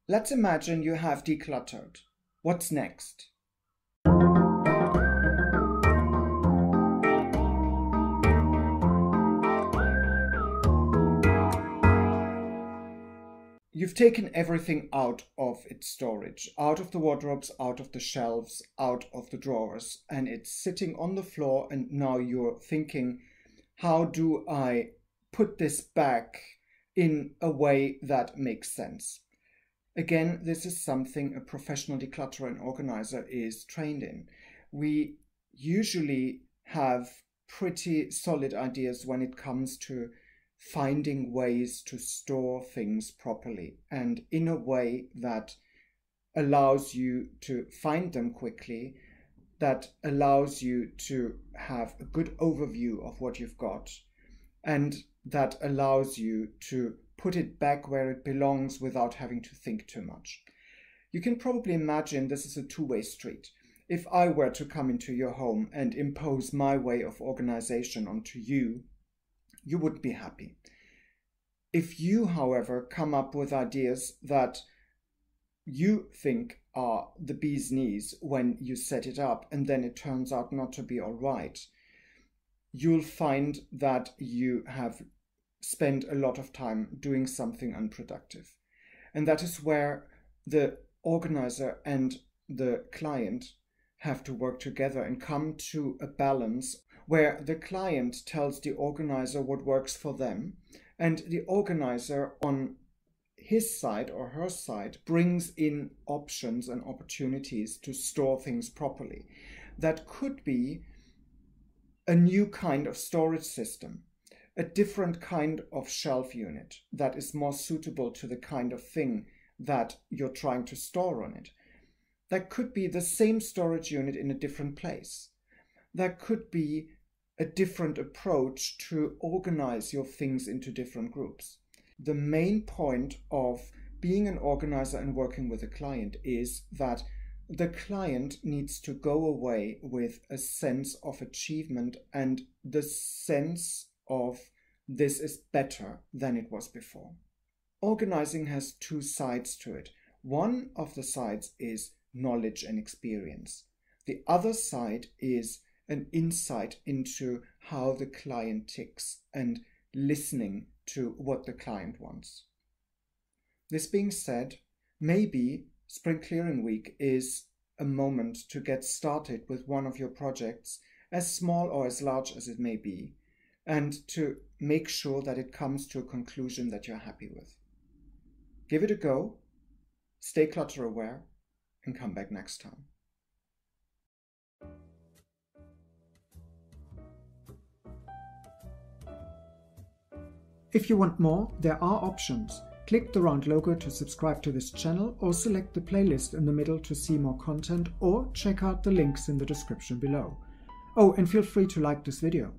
Let's imagine you have decluttered. What's next? You've taken everything out of its storage, out of the wardrobes, out of the shelves, out of the drawers, and it's sitting on the floor, and now you're thinking, how do I put this back in a way that makes sense? Again, this is something a professional declutterer and organizer is trained in. We usually have pretty solid ideas when it comes to finding ways to store things properly and in a way that allows you to find them quickly, that allows you to have a good overview of what you've got, and that allows you to put it back where it belongs without having to think too much. You can probably imagine this is a two-way street. If I were to come into your home and impose my way of organization onto you, you would be happy. If you, however, come up with ideas that you think are the bee's knees when you set it up and then it turns out not to be all right, you'll find that you have spent a lot of time doing something unproductive. And that is where the organizer and the client have to work together and come to a balance where the client tells the organizer what works for them, and the organizer on his side or her side brings in options and opportunities to store things properly. That could be a new kind of storage system, a different kind of shelf unit that is more suitable to the kind of thing that you're trying to store on it. That could be the same storage unit in a different place. That could be a different approach to organize your things into different groups. The main point of being an organizer and working with a client is that the client needs to go away with a sense of achievement and the sense of this is better than it was before. Organizing has two sides to it. One of the sides is knowledge and experience. The other side is an insight into how the client ticks and listening to what the client wants. This being said, maybe Spring Clearing Week is a moment to get started with one of your projects, as small or as large as it may be, and to make sure that it comes to a conclusion that you're happy with. Give it a go, stay clutter aware, and come back next time. If you want more, there are options. Click the round logo to subscribe to this channel, or select the playlist in the middle to see more content, or check out the links in the description below. Oh, and feel free to like this video.